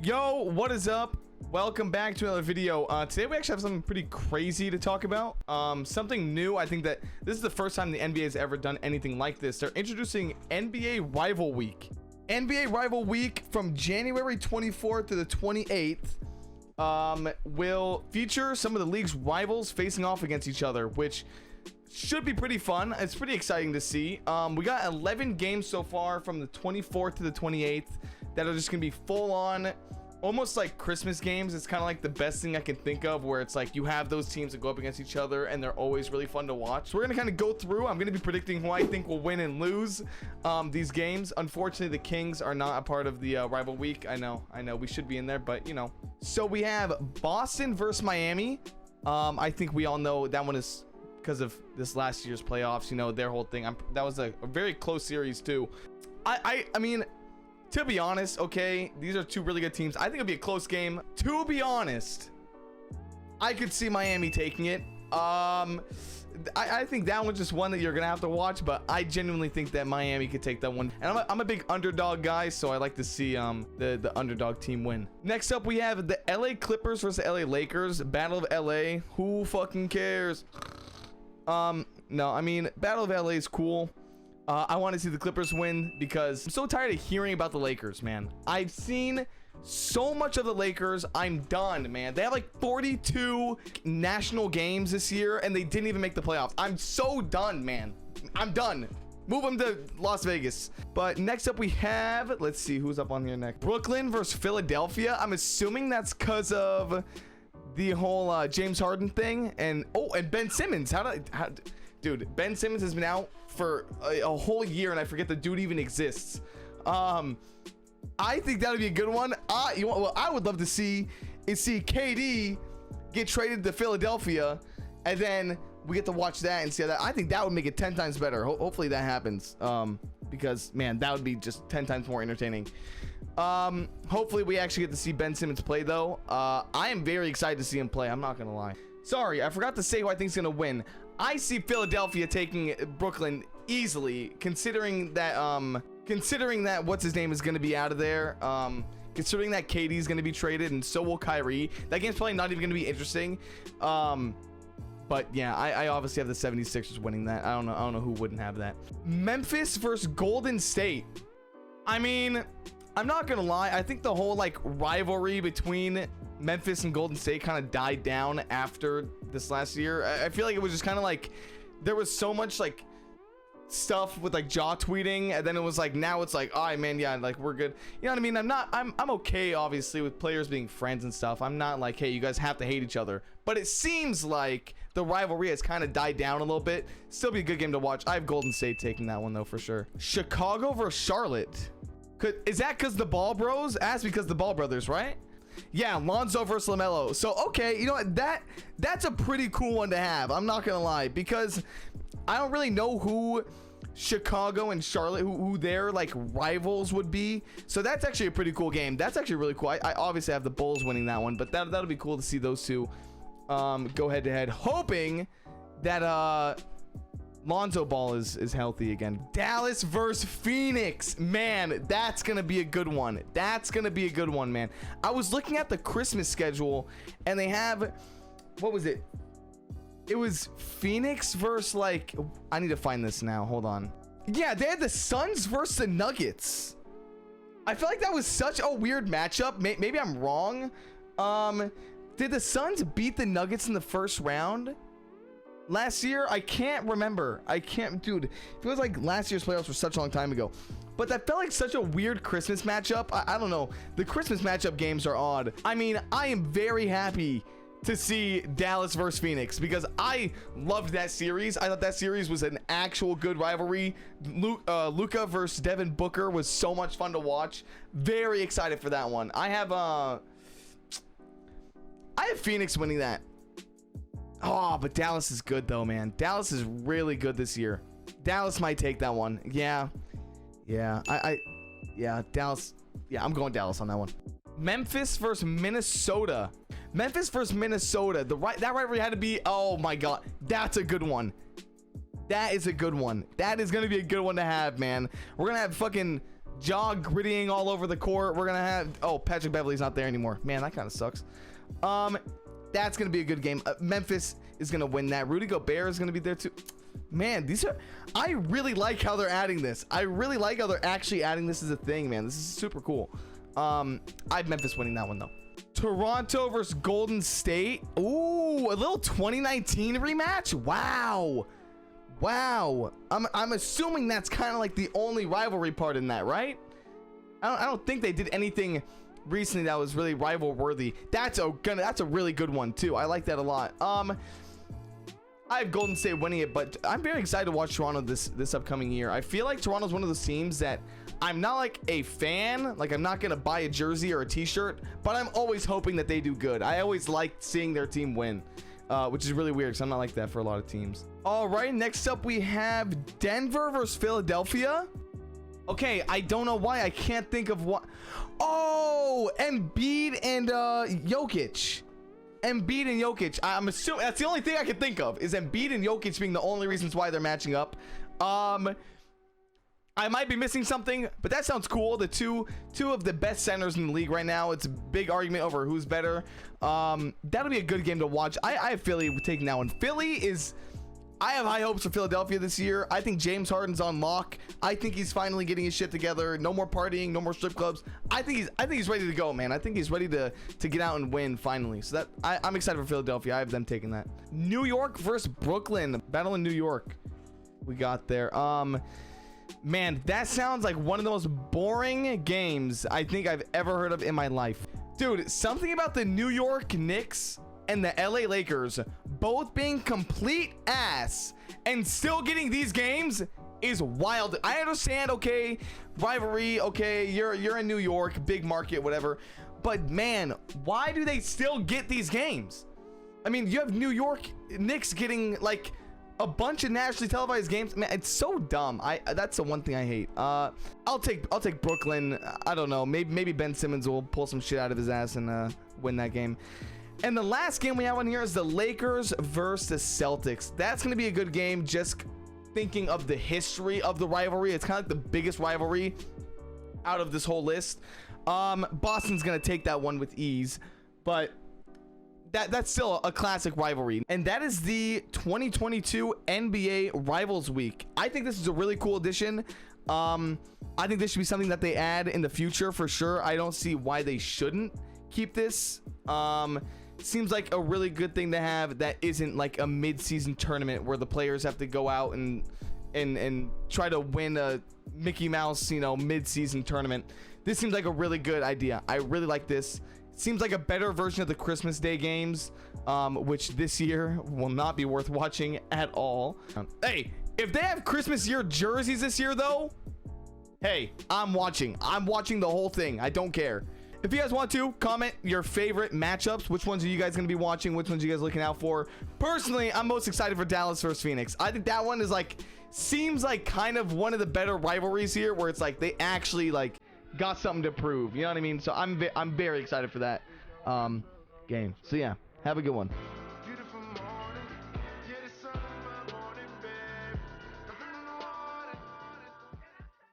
Yo, what is up? Welcome back to another video. Today we actually have something pretty crazy to talk about. Something new. I think that this is the first time the NBA has ever done anything like this. They're introducing NBA Rival Week. NBA Rival Week from January 24th to the 28th will feature some of the league's rivals facing off against each other, which should be pretty fun. It's pretty exciting to see. We got 11 games so far from the 24th to the 28th that are just gonna be full on, almost like Christmas games. It's kind of like the best thing I can think of, where it's like you have those teams that go up against each other and they're always really fun to watch. So we're gonna kind of go through. I'm gonna be predicting who I think will win and lose these games. Unfortunately, the Kings are not a part of the rival week. I know we should be in there, but you know. So we have Boston versus Miami. I think we all know that one is because of this last year's playoffs, you know, their whole thing. That was a very close series too. I mean, to be honest, okay, these are two really good teams. I think it'll be a close game. To be honest, I could see Miami taking it. I think that one's just one that you're gonna have to watch, but I genuinely think that Miami could take that one. And I'm a big underdog guy, so I like to see the underdog team win. Next up, we have the LA Clippers versus LA Lakers. Battle of LA. Who fucking cares? No, I mean, Battle of LA is cool. I want to see the Clippers win because I'm so tired of hearing about the Lakers, man. I've seen so much of the Lakers. I'm done, man. They have like 42 national games this year and they didn't even make the playoffs. I'm so done, man. I'm done. Move them to Las Vegas. But next up we have, let's see who's up on here next. Brooklyn versus Philadelphia. I'm assuming that's because of the whole James Harden thing. And Ben Simmons. Dude, Ben Simmons has been out for a whole year and I forget the dude even exists. I think that would be a good one. What I would love to see is KD get traded to Philadelphia, and then we get to watch that and see how that. I think that would make it 10 times better. Hopefully that happens, because man, that would be just 10 times more entertaining. Hopefully we actually get to see Ben Simmons play though. I am very excited to see him play. I'm not gonna lie. Sorry, I forgot to say who I think is gonna win. I see Philadelphia taking Brooklyn easily, considering that what's his name is going to be out of there, considering that KD is going to be traded and so will Kyrie. That game's probably not even going to be interesting. But yeah, I obviously have the 76ers winning that. I don't know who wouldn't have that. Memphis versus Golden State. I mean, I'm not gonna lie, I think the whole like rivalry between Memphis and Golden State kind of died down after this last year. I feel like it was just kind of like there was so much like stuff with like jaw tweeting, and then it was like now it's like, all right, man, yeah, like we're good. You know what I mean? I'm okay obviously with players being friends and stuff. I'm not like, hey, you guys have to hate each other, but it seems like the rivalry has kind of died down a little bit. Still be a good game to watch. I have Golden State taking that one though for sure. Chicago versus Charlotte. Is that because the Ball Bros? That's because the Ball Brothers, right? Yeah, Lonzo versus LaMelo. So okay, you know what, that's a pretty cool one to have. I'm not gonna lie, because I don't really know who Chicago and Charlotte, who their like rivals would be. So that's actually a pretty cool game. That's actually really cool. I obviously have the Bulls winning that one, but that'll be cool to see those two go head to head, hoping that Lonzo Ball is healthy again. Dallas versus Phoenix. Man, that's gonna be a good one. That's gonna be a good one, man. I was looking at the Christmas schedule and they have, what was it? It was Phoenix versus like, I need to find this now. Hold on. Yeah, they had the Suns versus the Nuggets. I feel like that was such a weird matchup. Maybe I'm wrong. Did the Suns beat the Nuggets in the first round last year? I can't remember. Dude, it feels like last year's playoffs were such a long time ago, but that felt like such a weird Christmas matchup. I don't know, the Christmas matchup games are odd. I mean, I am very happy to see Dallas versus Phoenix because I loved that series. I thought that series was an actual good rivalry. Luka versus Devin Booker was so much fun to watch. Very excited for that one. I have Phoenix winning that. Oh, but Dallas is good though, man. Dallas is really good this year. Dallas might take that one. Yeah, Dallas. Yeah, I'm going Dallas on that one. Memphis versus Minnesota. Memphis versus Minnesota. That rivalry had to be, oh my god, that's a good one. That is a good one. That is gonna be a good one to have, man. We're gonna have fucking Jog grittying all over the court. We're gonna have, oh, Patrick Beverly's not there anymore. Man, that kind of sucks. That's gonna be a good game. Memphis is gonna win that. Rudy Gobert is gonna be there too. Man, these are, I really like how they're adding this. I really like how they're actually adding this as a thing, man. This is super cool. I have Memphis winning that one though. Toronto versus Golden State. Ooh, a little 2019 rematch. Wow. I'm assuming that's kind of like the only rivalry part in that, right? I don't think they did anything recently that was really rival worthy. That's a really good one too. I like that a lot. I have Golden State winning it, but I'm very excited to watch Toronto this upcoming year. I feel like Toronto's one of those teams that I'm not like a fan, like I'm not gonna buy a jersey or a t-shirt, but I'm always hoping that they do good. I always like seeing their team win, which is really weird because I'm not like that for a lot of teams. All right, next up we have Denver versus Philadelphia. Okay, I don't know why I can't think of what. Oh, Embiid and Jokic. Embiid and Jokic. I'm assuming that's the only thing I can think of is Embiid and Jokic being the only reasons why they're matching up. I might be missing something, but that sounds cool. The two of the best centers in the league right now. It's a big argument over who's better. That'll be a good game to watch. I have Philly taking that one. Philly is, I have high hopes for Philadelphia this year. I think James Harden's on lock. I think he's finally getting his shit together. No more partying, no more strip clubs. I think he's ready to go, man. I think he's ready to get out and win finally. So that I'm excited for Philadelphia. I have them taking that. New York versus Brooklyn. Battle in New York. We got there. Man, that sounds like one of the most boring games I think I've ever heard of in my life. Dude, something about the New York Knicks and the LA Lakers both being complete ass and still getting these games is wild. I understand, okay, rivalry, okay, you're in New York, big market, whatever, but man, why do they still get these games? I mean, you have New York Knicks getting like a bunch of nationally televised games. Man, it's so dumb. That's the one thing I hate. I'll take Brooklyn. I don't know, maybe Ben Simmons will pull some shit out of his ass and win that game. And the last game we have on here is the Lakers versus the Celtics. That's going to be a good game. Just thinking of the history of the rivalry, it's kind of like the biggest rivalry out of this whole list. Boston's going to take that one with ease, but that's still a classic rivalry. And that is the 2022 NBA Rivals Week. I think this is a really cool addition. I think this should be something that they add in the future for sure. I don't see why they shouldn't keep this. Seems like a really good thing to have that isn't like a mid-season tournament where the players have to go out and try to win a Mickey Mouse, mid-season tournament. This seems like a really good idea. I really like this. Seems like a better version of the Christmas Day games, which this year will not be worth watching at all. Hey, if they have Christmas year jerseys this year though, hey, I'm watching the whole thing. I don't care. If you guys want to comment your favorite matchups, which ones are you guys going to be watching, which ones are you guys looking out for? Personally, I'm most excited for Dallas versus Phoenix. I think that one is seems like kind of one of the better rivalries here, where it's like they actually got something to prove, you know what I mean? So I'm very excited for that game. So yeah, have a good one.